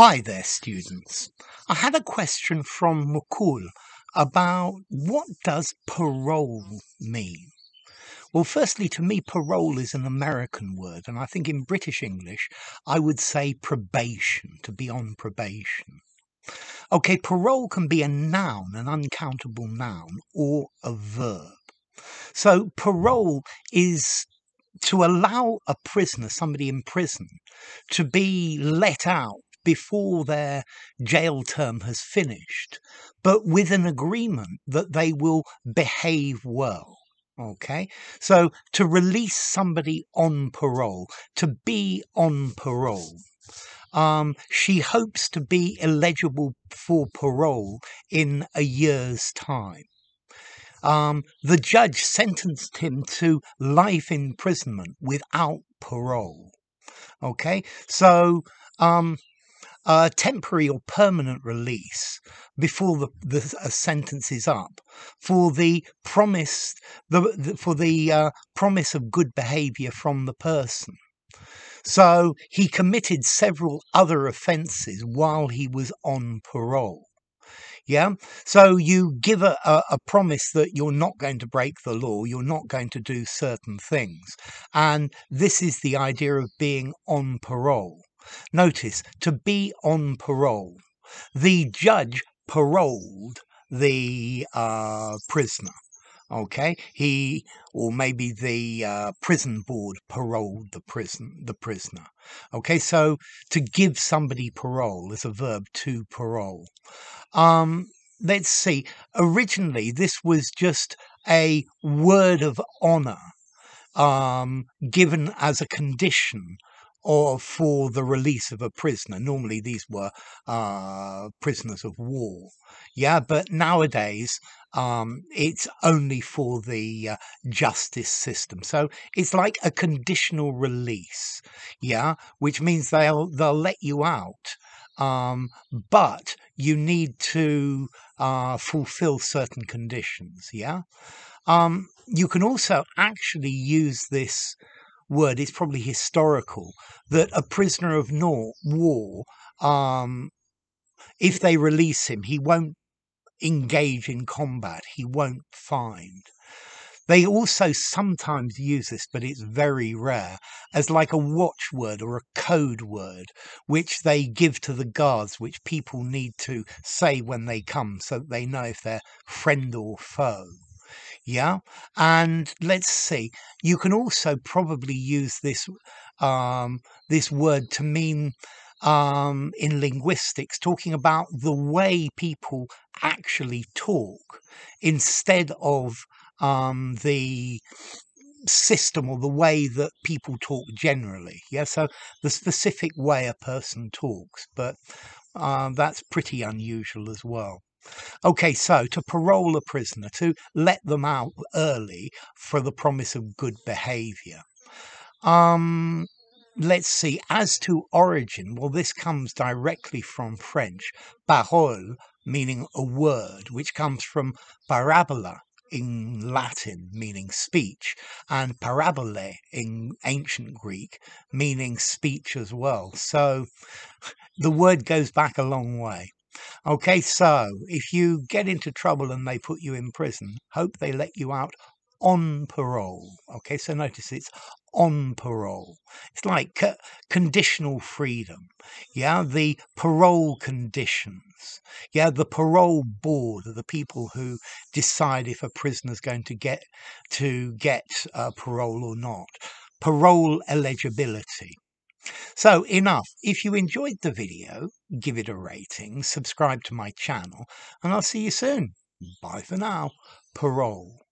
Hi there, students. I had a question from Mukul about what does parole mean? Well, firstly, to me, parole is an American word, and I think in British English, I would say probation, to be on probation. Okay, parole can be a noun, an uncountable noun, or a verb. So parole is to allow a prisoner, somebody in prison, to be let out before their jail term has finished, but with an agreement that they will behave well. Okay, so to release somebody on parole, to be on parole, she hopes to be eligible for parole in a year's time. The judge sentenced him to life imprisonment without parole. Okay, so temporary or permanent release before the sentence is up for the promise promise of good behaviour from the person. So he committed several other offences while he was on parole. Yeah. So you give a promise that you're not going to break the law, you're not going to do certain things. And this is the idea of being on parole. Notice, to be on parole, the judge paroled the prisoner. Okay, or maybe the prison board paroled the prisoner. Okay, so to give somebody parole is a verb, to parole. Let's see. Originally, this was just a word of honor given as a condition or for the release of a prisoner. Normally, these were prisoners of war. Yeah, but nowadays it's only for the justice system. So it's like a conditional release. Yeah, which means they'll let you out. But you need to fulfill certain conditions. Yeah. You can also actually use this word, it's probably historical, that a prisoner of war, if they release him, he won't engage in combat, he won't fight. They also sometimes use this, but it's very rare, as like a watchword or a code word, which they give to the guards, which people need to say when they come so that they know if they're friend or foe. Yeah, and let's see. You can also probably use this this word to mean in linguistics, talking about the way people actually talk instead of the system or the way that people talk generally. Yeah, so the specific way a person talks, but that's pretty unusual as well. Okay, so to parole a prisoner, to let them out early for the promise of good behaviour. Let's see, as to origin, well, this comes directly from French, parole, meaning a word, which comes from parabola in Latin, meaning speech, and parabole in ancient Greek, meaning speech as well. So the word goes back a long way. Okay, so if you get into trouble and they put you in prison, hope they let you out on parole. Okay, so notice it's on parole. It's like conditional freedom. Yeah, the parole conditions. Yeah, the parole board are the people who decide if a prisoner's going to get parole or not. Parole eligibility. So enough. If you enjoyed the video, give it a rating, subscribe to my channel, and I'll see you soon. Bye for now. Parole.